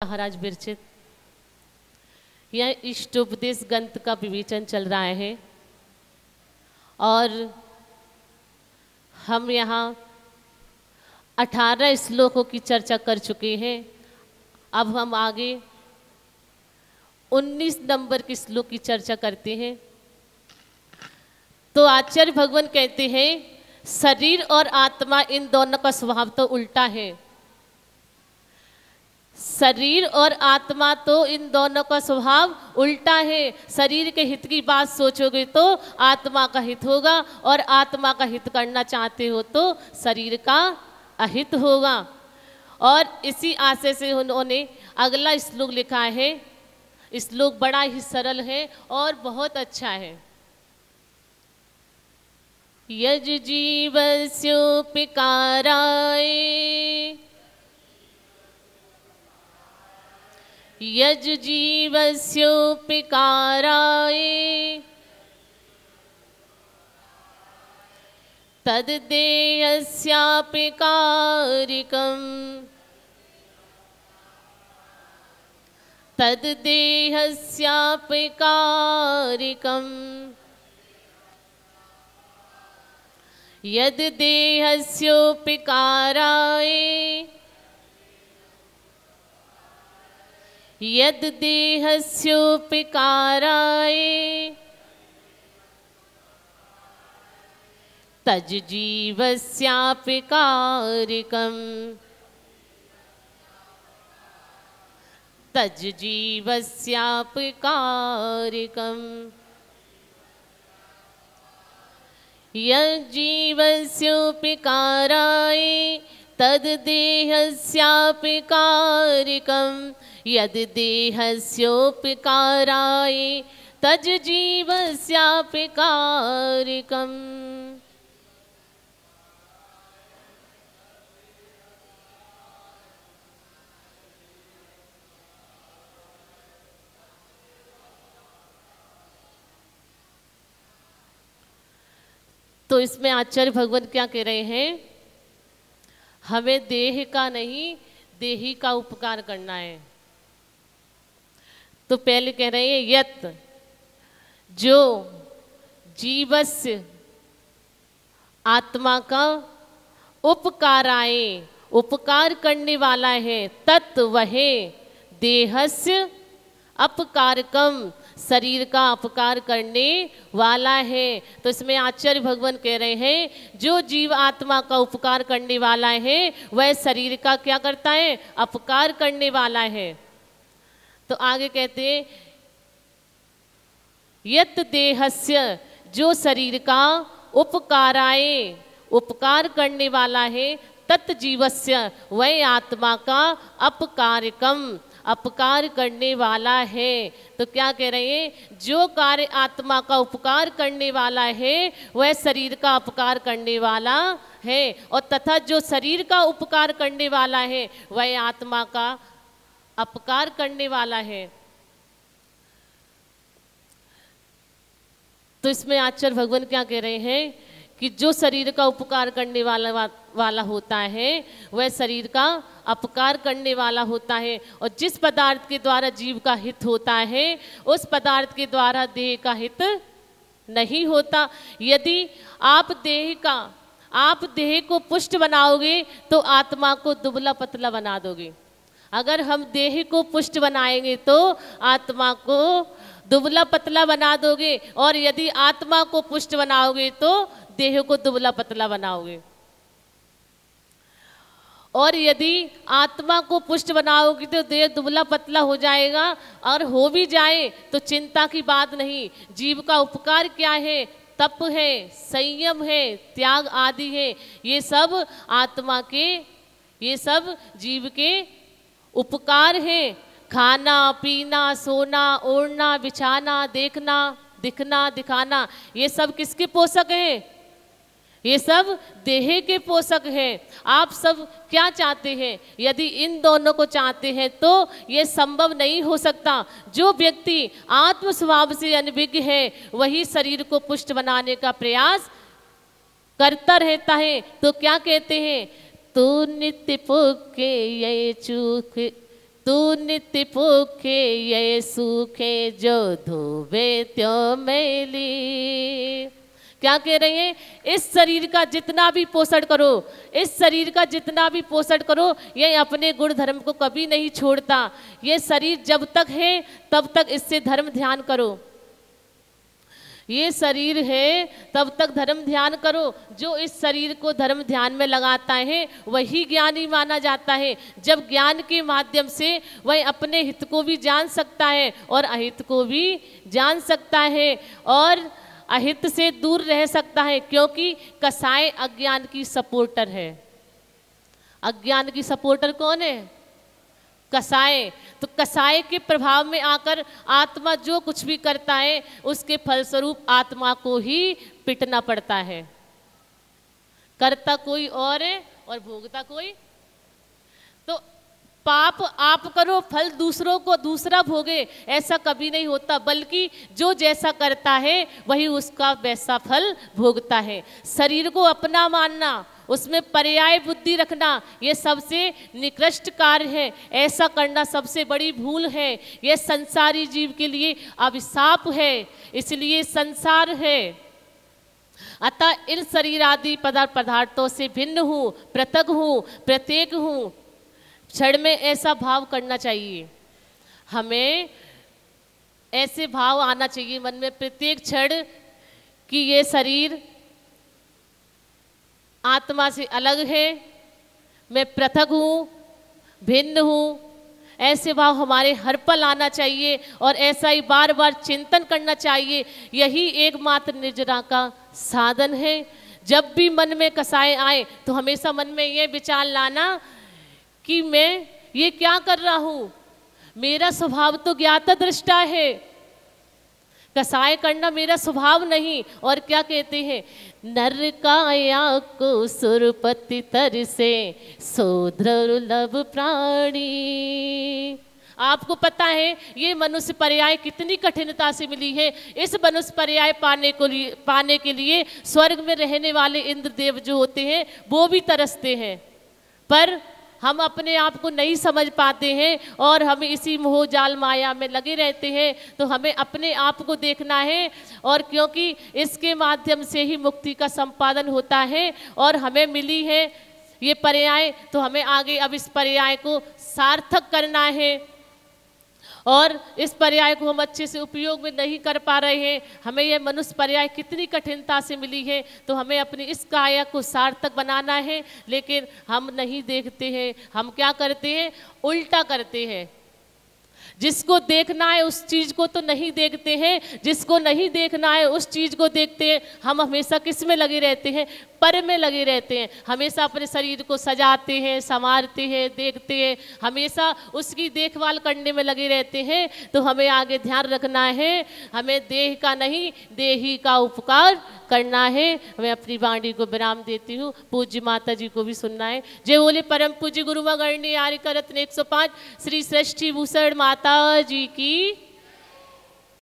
महाराज विरचित यह इष्टोपदेश ग्रंथ का विवेचन चल रहा है और हम यहाँ 18 श्लोकों की चर्चा कर चुके हैं। अब हम आगे 19 नंबर के श्लोक की चर्चा करते हैं। तो आचार्य भगवान कहते हैं शरीर और आत्मा इन दोनों का स्वभाव तो उल्टा है। शरीर और आत्मा तो इन दोनों का स्वभाव उल्टा है। शरीर के हित की बात सोचोगे तो आत्मा का हित होगा और आत्मा का हित करना चाहते हो तो शरीर का अहित होगा। और इसी आशय से उन्होंने अगला श्लोक लिखा है। श्लोक बड़ा ही सरल है और बहुत अच्छा है। यज जीवस्योपि काराय यज जीवस्योपि काराय तद्देहस्यापि कारिकम् तद्देहस्यापि कारिकम् यद् देहस्योपि काराय यद् देहस्योपि काराय तज् जीवस्यापि कारिकम् तज् जीवस्यापि कारिकम् यज्जीवस्योपि काराय तद् देहस्यापि कारिकम् यद् देहस्योपि काराय तज् जीवस्यापि कारिकम्। तो इसमें आचार्य भगवान क्या कह रहे हैं, हमें देह का नहीं देही का उपकार करना है। तो पहले कह रहे हैं यत जो जीवस्य आत्मा का उपकाराय उपकार करने वाला है तत् वह देहस्य अपकारकम शरीर का अपकार करने वाला है। तो इसमें आचार्य भगवान कह रहे हैं जो जीव आत्मा का उपकार करने वाला है वह शरीर का क्या करता है, अपकार करने वाला है। तो आगे कहते हैं यत देहस्य जो शरीर का उपकाराय उपकार करने वाला है तत् जीवस्य वह आत्मा का अपकारकम अपकार करने वाला है। तो क्या कह रहे हैं, जो कार्य आत्मा का उपकार करने वाला है वह शरीर का अपकार करने वाला है और तथा जो शरीर का उपकार करने वाला है वह आत्मा का अपकार करने वाला है। तो इसमें आचार्य भगवान क्या कह रहे हैं कि जो शरीर का उपकार करने वाला होता है वह शरीर का अपकार करने वाला होता है और जिस पदार्थ के द्वारा जीव का हित होता है उस पदार्थ के द्वारा देह का हित नहीं होता। यदि आप देह को पुष्ट बनाओगे तो आत्मा को दुबला पतला बना दोगे। अगर हम देह को पुष्ट बनाएंगे तो आत्मा को दुबला पतला बना दोगे और यदि आत्मा को पुष्ट बनाओगे तो देह को दुबला पतला बनाओगे। और यदि आत्मा को पुष्ट बनाओगे तो देह दुबला पतला हो जाएगा और हो भी जाए तो चिंता की बात नहीं। जीव का उपकार क्या है, तप है, संयम है, त्याग आदि है। ये सब आत्मा के, ये सब जीव के उपकार है। खाना पीना सोना ओढ़ना बिछाना देखना दिखना दिखाना ये सब किसके पोषक हैं, ये सब देह के पोषक हैं। आप सब क्या चाहते हैं, यदि इन दोनों को चाहते हैं तो ये संभव नहीं हो सकता। जो व्यक्ति आत्म स्वभाव से अनभिज्ञ है वही शरीर को पुष्ट बनाने का प्रयास करता रहता है। तो क्या कहते हैं, तू नित्य पुके ये चूक तू नित्य भूखे ये सूखे जो धोवे त्यों मैली। क्या कह रहे हैं? इस शरीर का जितना भी पोषण करो, इस शरीर का जितना भी पोषण करो, ये अपने गुण धर्म को कभी नहीं छोड़ता। ये शरीर जब तक है तब तक इससे धर्म ध्यान करो। ये शरीर है तब तक धर्म ध्यान करो। जो इस शरीर को धर्म ध्यान में लगाता है वही ज्ञानी माना जाता है। जब ज्ञान के माध्यम से वह अपने हित को भी जान सकता है और अहित को भी जान सकता है और अहित से दूर रह सकता है, क्योंकि कसाय अज्ञान की सपोर्टर है। अज्ञान की सपोर्टर कौन है? कसाय। तो कसाय के प्रभाव में आकर आत्मा जो कुछ भी करता है उसके फलस्वरूप आत्मा को ही पिटना पड़ता है। करता कोई और है और भोगता कोई। तो पाप आप करो, फल दूसरों को दूसरा भोगे, ऐसा कभी नहीं होता, बल्कि जो जैसा करता है वही उसका वैसा फल भोगता है। शरीर को अपना मानना, उसमें पर्याय बुद्धि रखना, ये सबसे निकृष्ट कार्य है। ऐसा करना सबसे बड़ी भूल है। यह संसारी जीव के लिए अभिशाप है, इसलिए संसार है। अतः इन शरीर आदि पदार्थों से भिन्न हूँ, पृथक हूँ, प्रत्येक हूँ। क्षण में ऐसा भाव करना चाहिए, हमें ऐसे भाव आना चाहिए मन में प्रत्येक क्षण कि ये शरीर आत्मा से अलग है, मैं पृथक हूँ, भिन्न हूँ। ऐसे भाव हमारे हर पल आना चाहिए और ऐसा ही बार बार चिंतन करना चाहिए। यही एकमात्र निर्जरा का साधन है। जब भी मन में कसाय आए तो हमेशा मन में ये विचार लाना कि मैं ये क्या कर रहा हूँ, मेरा स्वभाव तो ज्ञाता दृष्टा है, कसाय करना मेरा स्वभाव नहीं। और क्या कहते हैं? नर काया को सुरपति तर से सोद्रुलभ प्राणी। आपको पता है ये मनुष्य पर्याय कितनी कठिनता से मिली है। इस मनुष्य पर्याय पाने के लिए स्वर्ग में रहने वाले इंद्रदेव जो होते हैं वो भी तरसते हैं, पर हम अपने आप को नहीं समझ पाते हैं और हम इसी मोह जाल माया में लगे रहते हैं। तो हमें अपने आप को देखना है, और क्योंकि इसके माध्यम से ही मुक्ति का संपादन होता है और हमें मिली है ये पर्याय, तो हमें आगे अब इस पर्याय को सार्थक करना है। और इस पर्याय को हम अच्छे से उपयोग में नहीं कर पा रहे हैं। हमें यह मनुष्य पर्याय कितनी कठिनता से मिली है, तो हमें अपनी इस काया को सार्थक बनाना है। लेकिन हम नहीं देखते हैं, हम क्या करते हैं? उल्टा करते हैं। जिसको देखना है उस चीज को तो नहीं देखते हैं, जिसको नहीं देखना है उस चीज को देखते हैं। हम हमेशा किस में लगे रहते हैं? पर में लगे रहते हैं। हमेशा अपने शरीर को सजाते हैं, संवारते हैं, देखते हैं, हमेशा उसकी देखभाल करने में लगे रहते हैं। तो हमें आगे ध्यान रखना है, हमें देह का नहीं देही का उपकार करना है। मैं अपनी वाणी को विराम देती हूँ। पूज्य माता जी को भी सुनना है। जय बोले परम पूज्य गुरु मगरणी आर्य रत्न 105 श्री सृष्टि भूषण माता जी की।